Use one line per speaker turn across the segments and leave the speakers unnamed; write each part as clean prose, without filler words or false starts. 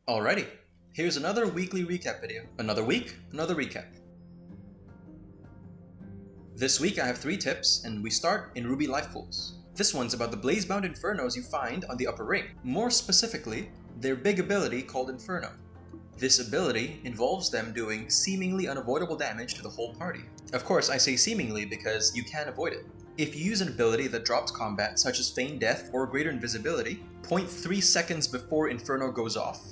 Alrighty, here's another weekly recap video. Another week, another recap. This week I have 3 tips, and we start in Ruby life pools. This one's about the Blazebound Infernos you find on the upper ring. More specifically, their big ability called Inferno. This ability involves them doing seemingly unavoidable damage to the whole party. Of course, I say seemingly because you can avoid it. If you use an ability that drops combat, such as Feign Death or Greater Invisibility, 0.3 seconds before Inferno goes off,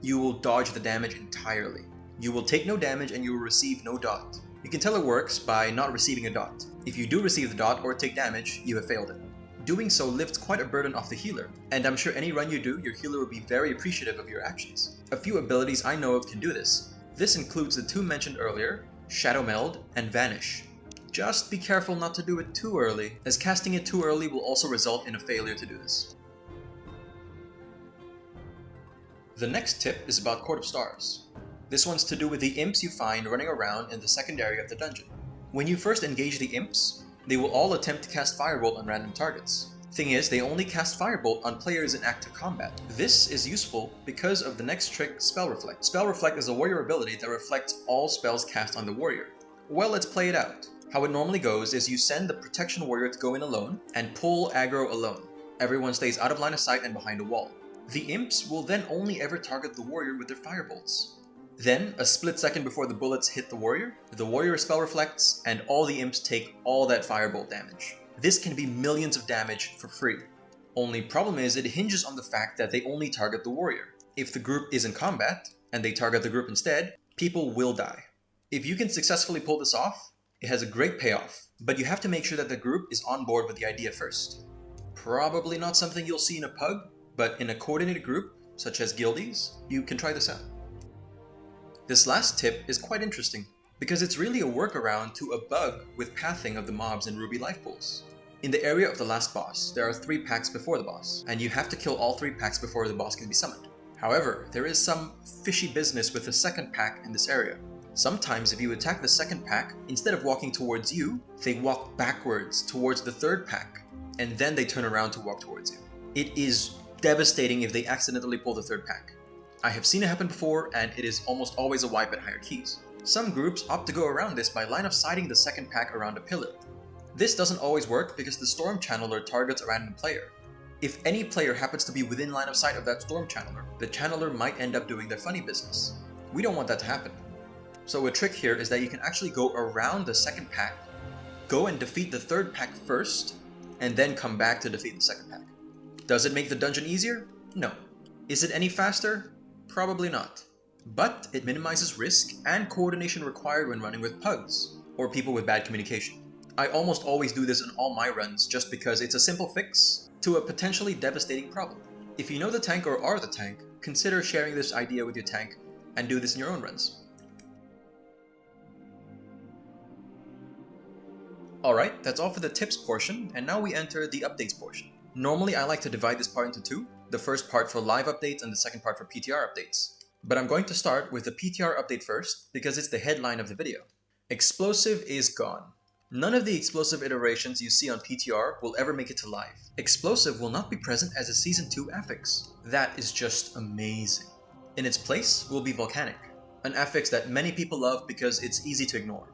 you will dodge the damage entirely. You will take no damage and you will receive no dot. You can tell it works by not receiving a dot. If you do receive the dot or take damage, you have failed it. Doing so lifts quite a burden off the healer, and I'm sure any run you do, your healer will be very appreciative of your actions. A few abilities I know of can do this. This includes the 2 mentioned earlier, Shadow Meld and Vanish. Just be careful not to do it too early, as casting it too early will also result in a failure to do this. The next tip is about Court of Stars. This one's to do with the imps you find running around in the second area of the dungeon. When you first engage the imps, they will all attempt to cast Firebolt on random targets. Thing is, they only cast Firebolt on players in active combat. This is useful because of the next trick, Spell Reflect. Spell Reflect is a warrior ability that reflects all spells cast on the warrior. Well, let's play it out. How it normally goes is you send the protection warrior to go in alone and pull aggro alone. Everyone stays out of line of sight and behind a wall. The imps will then only ever target the warrior with their firebolts. Then, a split second before the bullets hit the warrior spell reflects, and all the imps take all that firebolt damage. This can be millions of damage for free. Only problem is it hinges on the fact that they only target the warrior. If the group is in combat, and they target the group instead, people will die. If you can successfully pull this off, it has a great payoff, but you have to make sure that the group is on board with the idea first. Probably not something you'll see in a pug, but in a coordinated group, such as guildies, you can try this out. This last tip is quite interesting, because it's really a workaround to a bug with pathing of the mobs in Ruby life pools. In the area of the last boss, there are 3 packs before the boss, and you have to kill all 3 packs before the boss can be summoned. However, there is some fishy business with the second pack in this area. Sometimes if you attack the second pack, instead of walking towards you, they walk backwards towards the third pack, and then they turn around to walk towards you. It is devastating if they accidentally pull the third pack. I have seen it happen before, and it is almost always a wipe at higher keys. Some groups opt to go around this by line of sighting the second pack around a pillar. This doesn't always work because the Storm Channeler targets a random player. If any player happens to be within line of sight of that Storm Channeler, the Channeler might end up doing their funny business. We don't want that to happen. So a trick here is that you can actually go around the second pack, go and defeat the third pack first, and then come back to defeat the second pack. Does it make the dungeon easier? No. Is it any faster? Probably not. But it minimizes risk and coordination required when running with pugs, or people with bad communication. I almost always do this in all my runs just because it's a simple fix to a potentially devastating problem. If you know the tank or are the tank, consider sharing this idea with your tank and do this in your own runs. Alright, that's all for the tips portion, and now we enter the updates portion. Normally I like to divide this part into 2, the first part for live updates and the second part for PTR updates. But I'm going to start with the PTR update first because it's the headline of the video. Explosive is gone. None of the explosive iterations you see on PTR will ever make it to live. Explosive will not be present as a Season 2 Affix. That is just amazing. In its place will be Volcanic, an affix that many people love because it's easy to ignore.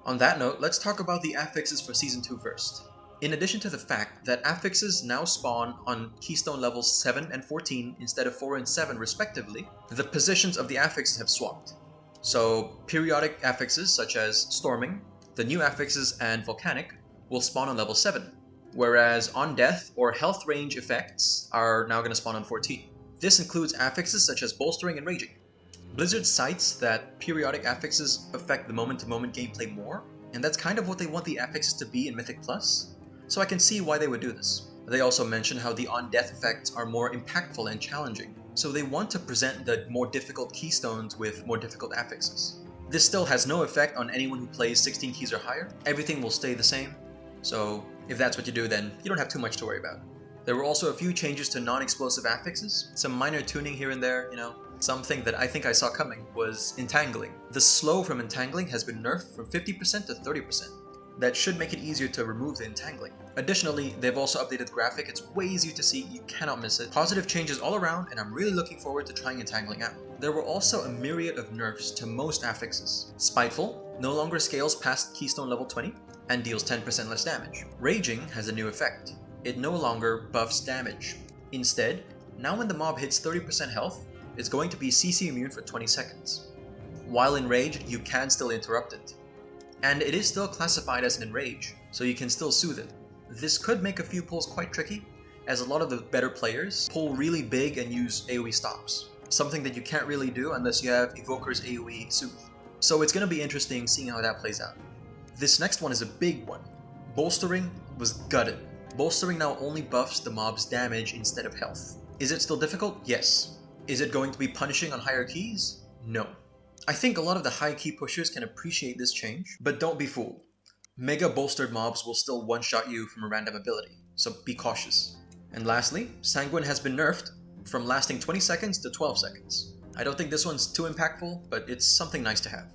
On that note, let's talk about the affixes for Season 2 first. In addition to the fact that affixes now spawn on keystone levels 7 and 14 instead of 4 and 7 respectively, the positions of the affixes have swapped. So periodic affixes such as Storming, the new affixes, and Volcanic will spawn on level 7, whereas On Death or Health range effects are now going to spawn on 14. This includes affixes such as Bolstering and Raging. Blizzard cites that periodic affixes affect the moment-to-moment gameplay more, and that's kind of what they want the affixes to be in Mythic Plus, so I can see why they would do this. They also mention how the on-death effects are more impactful and challenging, so they want to present the more difficult keystones with more difficult affixes. This still has no effect on anyone who plays 16 keys or higher. Everything will stay the same, so if that's what you do, then you don't have too much to worry about. There were also a few changes to non-explosive affixes, some minor tuning here and there, Something that I think I saw coming was Entangling. The slow from Entangling has been nerfed from 50% to 30%. that should make it easier to remove the Entangling. Additionally, they've also updated the graphic. It's way easier to see, you cannot miss it. Positive changes all around, and I'm really looking forward to trying Entangling out. There were also a myriad of nerfs to most affixes. Spiteful no longer scales past Keystone level 20 and deals 10% less damage. Raging has a new effect. It no longer buffs damage. Instead, now when the mob hits 30% health, it's going to be CC immune for 20 seconds. While enraged, you can still interrupt it. And it is still classified as an enrage, so you can still soothe it. This could make a few pulls quite tricky, as a lot of the better players pull really big and use AoE stops. Something that you can't really do unless you have Evoker's AoE Soothe. So it's going to be interesting seeing how that plays out. This next one is a big one. Bolstering was gutted. Bolstering now only buffs the mob's damage instead of health. Is it still difficult? Yes. Is it going to be punishing on higher keys? No. I think a lot of the high key pushers can appreciate this change, but don't be fooled. Mega bolstered mobs will still one-shot you from a random ability, so be cautious. And lastly, Sanguine has been nerfed from lasting 20 seconds to 12 seconds. I don't think this one's too impactful, but it's something nice to have.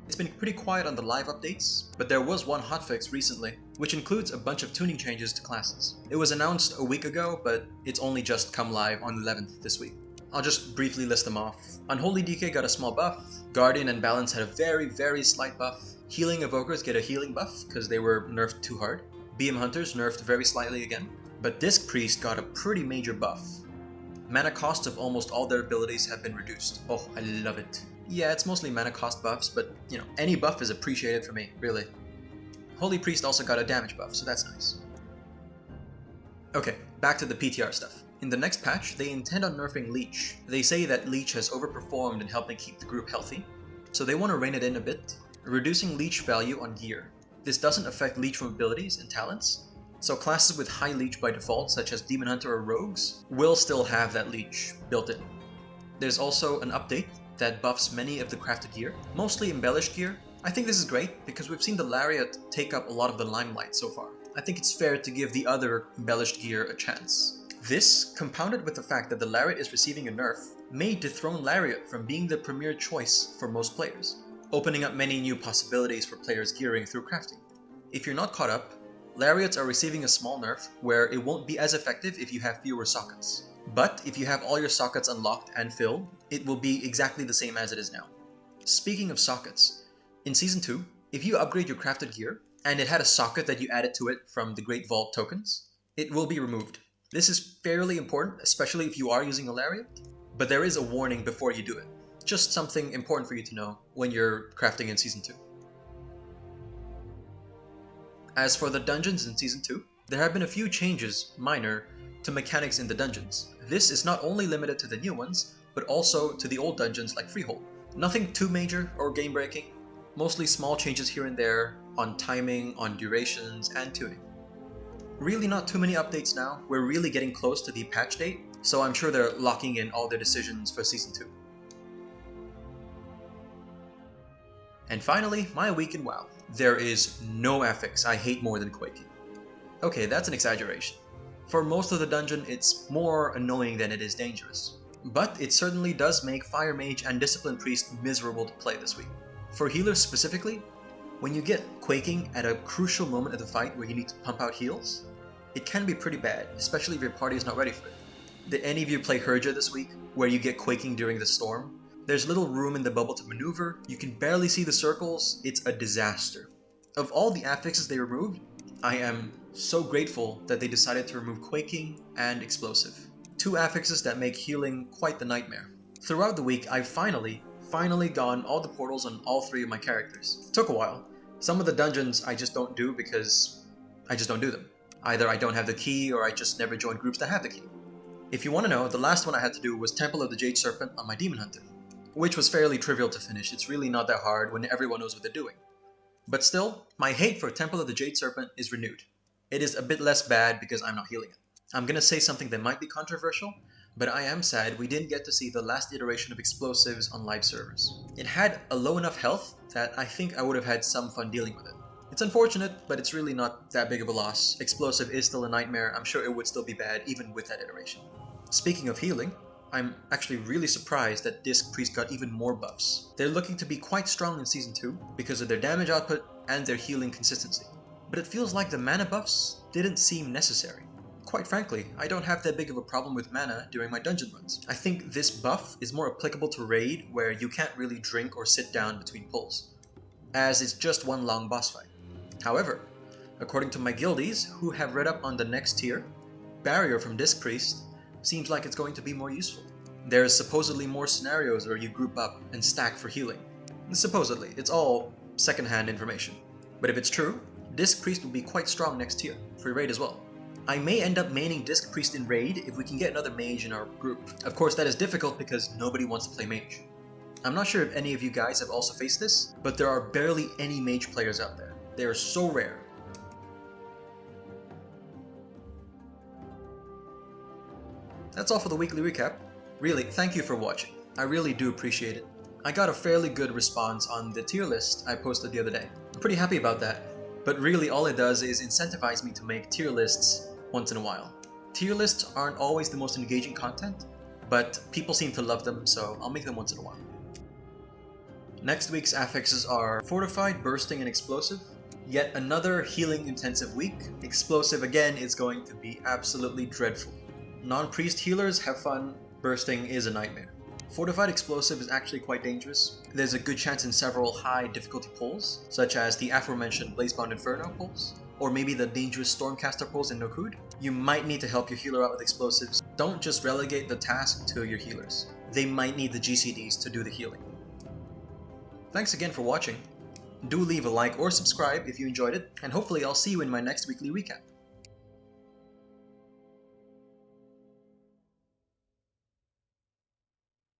It's been pretty quiet on the live updates, but there was one hotfix recently, which includes a bunch of tuning changes to classes. It was announced a week ago, but it's only just come live on the 11th this week. I'll just briefly list them off. Unholy DK got a small buff, Guardian and Balance had a very slight buff, Healing Evokers get a healing buff because they were nerfed too hard, BM Hunters nerfed very slightly again, but Disc Priest got a pretty major buff. Mana costs of almost all their abilities have been reduced. Oh, I love it. Yeah, it's mostly mana cost buffs, but you know, any buff is appreciated for me, really. Holy Priest also got a damage buff, so that's nice. Okay, back to the PTR stuff. In the next patch, they intend on nerfing Leech. They say that Leech has overperformed in helping keep the group healthy, so they want to rein it in a bit, reducing Leech value on gear. This doesn't affect Leech from abilities and talents, so classes with high Leech by default, such as Demon Hunter or Rogues, will still have that Leech built in. There's also an update that buffs many of the crafted gear, mostly embellished gear. I think this is great because we've seen the Lariat take up a lot of the limelight so far. I think it's fair to give the other embellished gear a chance. This, compounded with the fact that the Lariat is receiving a nerf, may dethrone Lariat from being the premier choice for most players, opening up many new possibilities for players gearing through crafting. If you're not caught up, Lariats are receiving a small nerf where it won't be as effective if you have fewer sockets. But if you have all your sockets unlocked and filled, it will be exactly the same as it is now. Speaking of sockets, in Season 2, if you upgrade your crafted gear, and it had a socket that you added to it from the Great Vault tokens, it will be removed. This is fairly important, especially if you are using a Lariat, but there is a warning before you do it. Just something important for you to know when you're crafting in Season 2. As for the dungeons in Season 2, there have been a few changes, minor, to mechanics in the dungeons. This is not only limited to the new ones, but also to the old dungeons like Freehold. Nothing too major or game-breaking, mostly small changes here and there on timing, on durations, and tuning. Really not too many updates now, we're really getting close to the patch date, so I'm sure they're locking in all their decisions for Season 2. And finally, my week in WoW. There is no Affix I hate more than quaking. Okay, that's an exaggeration. For most of the dungeon, it's more annoying than it is dangerous. But it certainly does make Fire Mage and Discipline Priest miserable to play this week. For healers specifically, when you get quaking at a crucial moment of the fight where you need to pump out heals, it can be pretty bad, especially if your party is not ready for it. Did any of you play Herja this week, where you get quaking during the storm? There's little room in the bubble to maneuver, you can barely see the circles, it's a disaster. Of all the affixes they removed, I am so grateful that they decided to remove Quaking and Explosive. Two affixes that make healing quite the nightmare. Throughout the week, I've finally gone all the portals on all three of my characters. It took a while. Some of the dungeons I just don't do because I just don't do them. Either I don't have the key or I just never joined groups that have the key. If you want to know, the last one I had to do was Temple of the Jade Serpent on my Demon Hunter, which was fairly trivial to finish. It's really not that hard when everyone knows what they're doing. But still, my hate for Temple of the Jade Serpent is renewed. It is a bit less bad because I'm not healing it. I'm gonna say something that might be controversial, but I am sad we didn't get to see the last iteration of Explosives on live servers. It had a low enough health that I think I would have had some fun dealing with it. It's unfortunate, but it's really not that big of a loss. Explosive is still a nightmare, I'm sure it would still be bad even with that iteration. Speaking of healing, I'm actually really surprised that Disc Priest got even more buffs. They're looking to be quite strong in Season 2 because of their damage output and their healing consistency. But it feels like the mana buffs didn't seem necessary. Quite frankly, I don't have that big of a problem with mana during my dungeon runs. I think this buff is more applicable to raid where you can't really drink or sit down between pulls, as it's just one long boss fight. However, according to my guildies who have read up on the next tier, Barrier from Disc Priest seems like it's going to be more useful. There's supposedly more scenarios where you group up and stack for healing. Supposedly, it's all secondhand information. But if it's true, Disc Priest will be quite strong next tier, for raid as well. I may end up maining Disc Priest in raid if we can get another mage in our group. Of course, that is difficult because nobody wants to play mage. I'm not sure if any of you guys have also faced this, but there are barely any mage players out there. They are so rare. That's all for the weekly recap. Really, thank you for watching. I really do appreciate it. I got a fairly good response on the tier list I posted the other day. I'm pretty happy about that, but really all it does is incentivize me to make tier lists once in a while. Tier lists aren't always the most engaging content, but people seem to love them, so I'll make them once in a while. Next week's affixes are Fortified, Bursting, and Explosive. Yet another healing intensive week. Explosive again is going to be absolutely dreadful. Non-priest healers have fun, bursting is a nightmare. Fortified Explosive is actually quite dangerous. There's a good chance in several high difficulty pulls, such as the aforementioned Blazebound Inferno pulls, or maybe the dangerous Stormcaster pulls in Nokud. You might need to help your healer out with explosives. Don't just relegate the task to your healers. They might need the GCDs to do the healing. Thanks again for watching. Do leave a like or subscribe if you enjoyed it, and hopefully I'll see you in my next weekly recap.